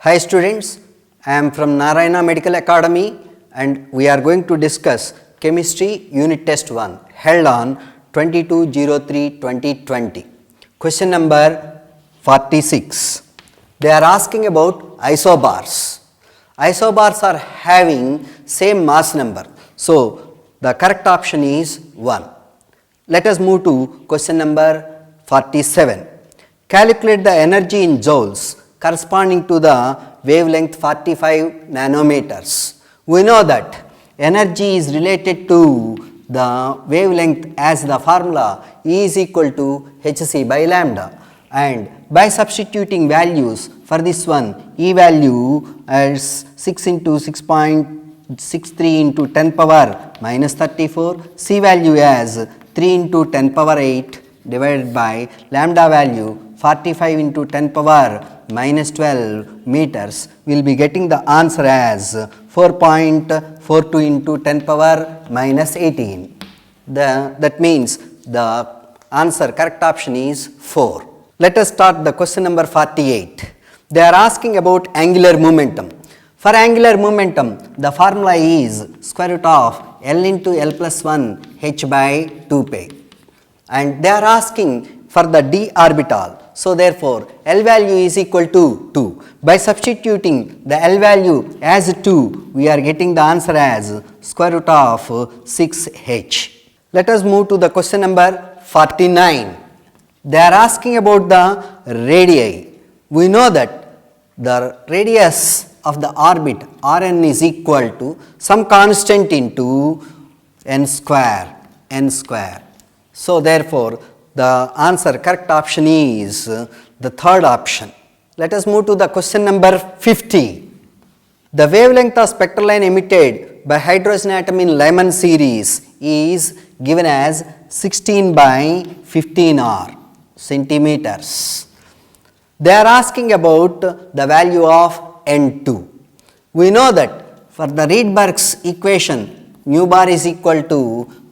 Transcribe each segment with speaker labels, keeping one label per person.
Speaker 1: Hi students, I am from Narayana Medical Academy and we are going to discuss Chemistry Unit Test 1 held on 22/03/2020. Question number 46. They are asking about isobars. Isobars are having same mass number. So, the correct option is 1. Let us move to question number 47. Calculate the energy in joules corresponding to the wavelength 45 nanometers. We know that energy is related to the wavelength as the formula E is equal to hc by lambda, and by substituting values for this one, E value as 6 into 6.63 into 10 power minus 34, C value as 3 into 10 power 8 divided by lambda value 45 into 10 power minus 12 meters, we will be getting the answer as 4.42 into 10 power minus 18. That means the answer correct option is 4. Let us start the question number 48. They are asking about angular momentum. For angular momentum, the formula is square root of L into L plus 1 h by 2 pi, and they are asking for the d orbital. So, therefore, L value is equal to 2. By substituting the L value as 2, we are getting the answer as square root of 6h. Let us move to the question number 49. They are asking about the radii. We know that the radius of the orbit Rn is equal to some constant into n square. So, therefore, the answer correct option is the third option. Let us move to the question number 50. The wavelength of spectral line emitted by hydrogen atom in Lyman series is given as 16 by 15 r centimeters. They are asking about the value of N2. We know that for the Rydberg's equation, mu bar is equal to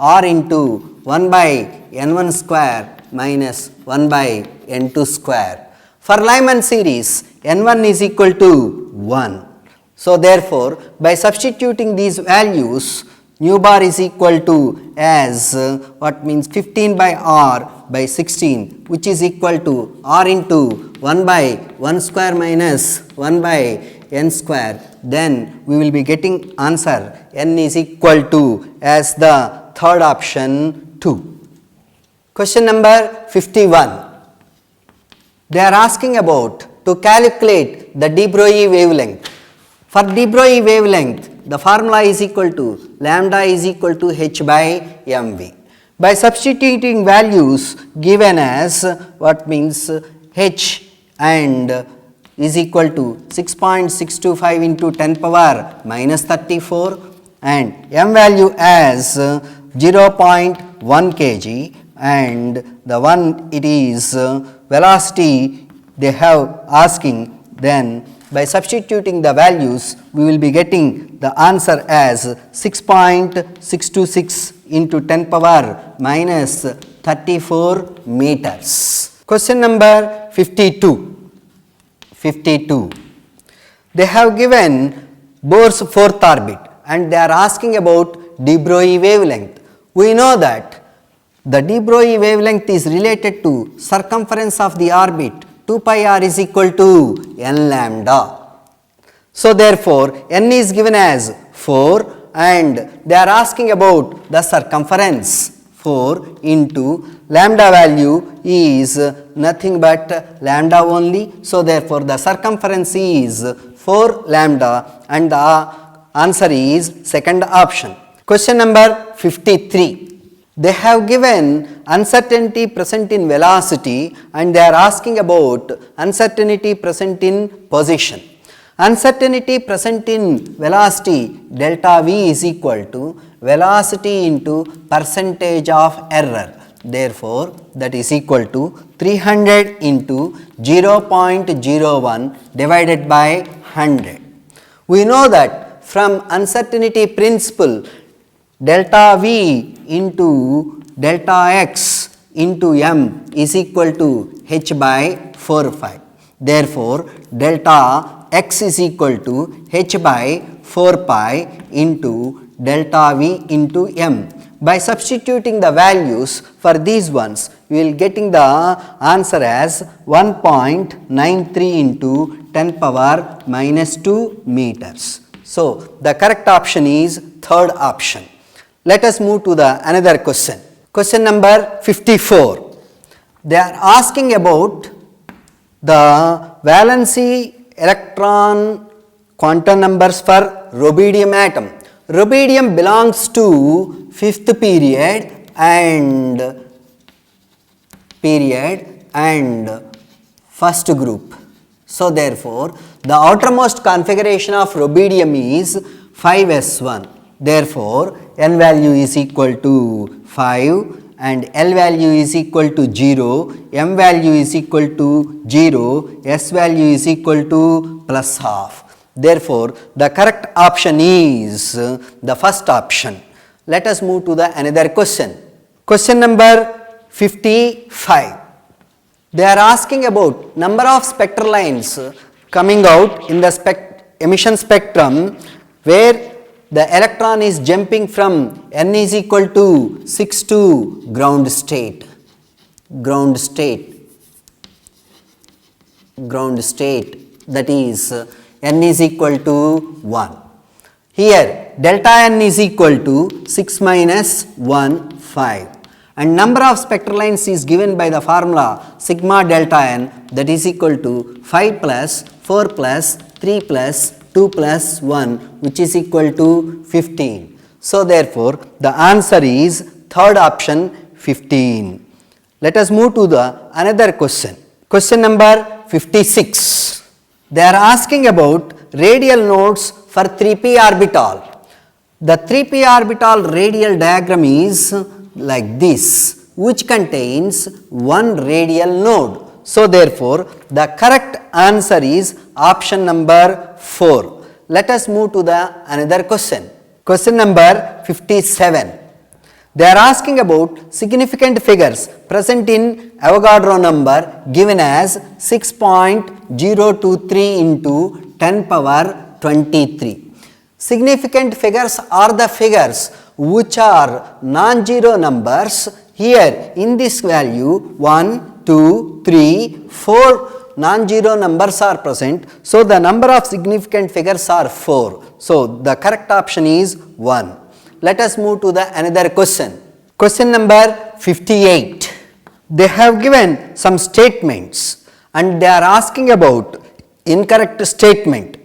Speaker 1: R into 1 by N1 square minus 1 by N2 square. For Lyman series, N1 is equal to 1. So, therefore, by substituting these values, mu bar is equal to as what means 15 by R by 16, which is equal to R into 1 by 1 square minus 1 by n square. Then we will be getting answer n is equal to as the third option 2. Question number 51. They are asking about to calculate the de Broglie wavelength. For de Broglie wavelength, the formula is equal to lambda is equal to h by mv. By substituting values given as what means h and is equal to 6.625 into 10 power minus 34 and m value as 0.1 kg, and the one it is velocity they have asking. Then by substituting the values, we will be getting the answer as 6.626 into 10 power minus 34 meters. Question number 52. They have given Bohr's fourth orbit and they are asking about de Broglie wavelength. We know that the de Broglie wavelength is related to circumference of the orbit 2 pi r is equal to n lambda. So, therefore, n is given as 4 and they are asking about the circumference 4 into lambda value is nothing but lambda only. So, therefore, the circumference is 4 lambda and the answer is second option. Question number 53. They have given uncertainty present in velocity and they are asking about uncertainty present in position. Uncertainty present in velocity delta v is equal to velocity into percentage of error. Therefore, that is equal to 300 into 0.01 divided by 100. We know that from uncertainty principle, delta v into delta x into m is equal to h by 4 5. Therefore, delta x is equal to h by 4 pi into delta v into m. By substituting the values for these ones, we will getting the answer as 1.93 into 10 power minus 2 meters. So, the correct option is third option. Let us move to the another question. Question number 54. They are asking about the valency electron quantum numbers for rubidium atom. Rubidium belongs to fifth period and first group. So therefore, the outermost configuration of rubidium is 5s1. Therefore, n value is equal to 5 and L value is equal to 0, M value is equal to 0, S value is equal to plus half. Therefore, the correct option is the first option. Let us move to the another question. Question number 55. They are asking about number of spectral lines coming out in the emission spectrum where the electron is jumping from n is equal to 6 to ground state, that is n is equal to 1. Here delta n is equal to 6 minus 1, 5, and number of spectral lines is given by the formula sigma delta n, that is equal to 5 plus 4 plus 3 plus 2 plus 1, which is equal to 15. So therefore, the answer is third option, 15. Let us move to the another question. Question number 56. They are asking about radial nodes for 3p orbital. The 3p orbital radial diagram is like this, which contains one radial node. So therefore, the correct answer is option number 4. Let us move to the another question. Question number 57. They are asking about significant figures present in Avogadro number given as 6.023 into 10 power 23. Significant figures are the figures which are non-zero numbers. Here in this value 1, 2, 3, 4 non-zero numbers are present. So the number of significant figures are 4. So the correct option is 1. Let us move to the another question. Question number 58. They have given some statements and they are asking about incorrect statement.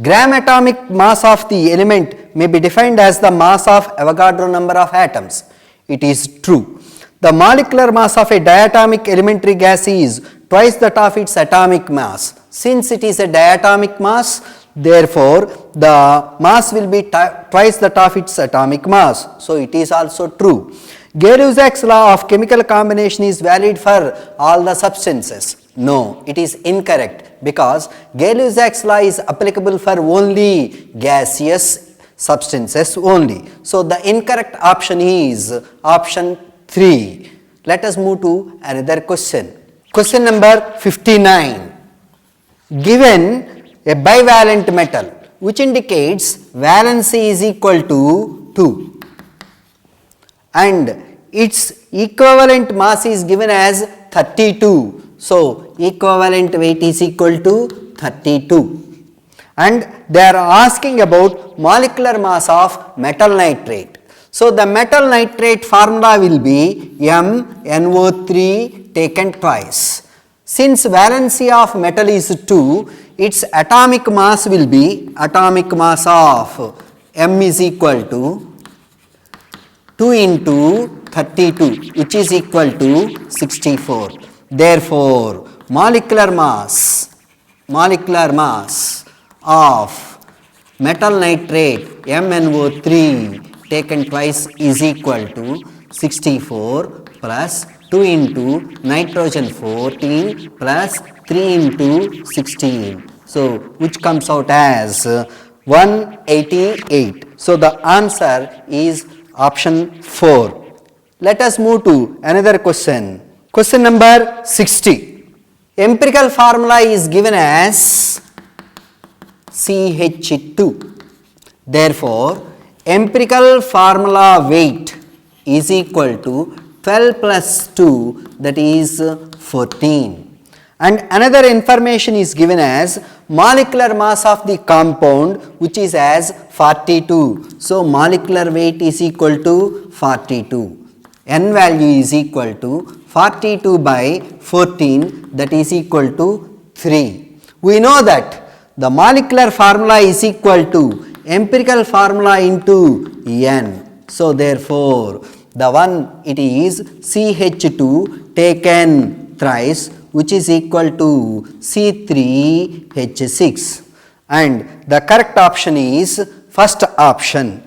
Speaker 1: Gram atomic mass of the element may be defined as the mass of Avogadro number of atoms. It is true. The molecular mass of a diatomic elementary gas is twice that of its atomic mass. Since it is a diatomic mass, therefore the mass will be twice that of its atomic mass. So it is also true. Gay-Lussac's law of chemical combination is valid for all the substances. No, it is incorrect, because Gay-Lussac's law is applicable for only gaseous substances only. So the incorrect option is option 3. Let us move to another question. Question number 59. Given a bivalent metal which indicates valency is equal to 2 and its equivalent mass is given as 32. So equivalent weight is equal to 32, and they are asking about molecular mass of metal nitrate. So the metal nitrate formula will be MnO3 taken twice. Since valency of metal is 2, its atomic mass will be atomic mass of M is equal to 2 into 32, which is equal to 64. Therefore, molecular mass of metal nitrate MnO3 taken twice is equal to 64 plus 2 into nitrogen 14 plus 3 into 16. So which comes out as 188. So the answer is option 4. Let us move to another question. Question number 60. Empirical formula is given as CH2. Therefore, empirical formula weight is equal to 12 plus 2, that is 14. And another information is given as molecular mass of the compound, which is as 42. So, molecular weight is equal to 42. N value is equal to 42 by 14, that is equal to 3. We know that the molecular formula is equal to empirical formula into N. So, therefore, the one it is CH2 taken thrice, which is equal to C3H6, and the correct option is first option,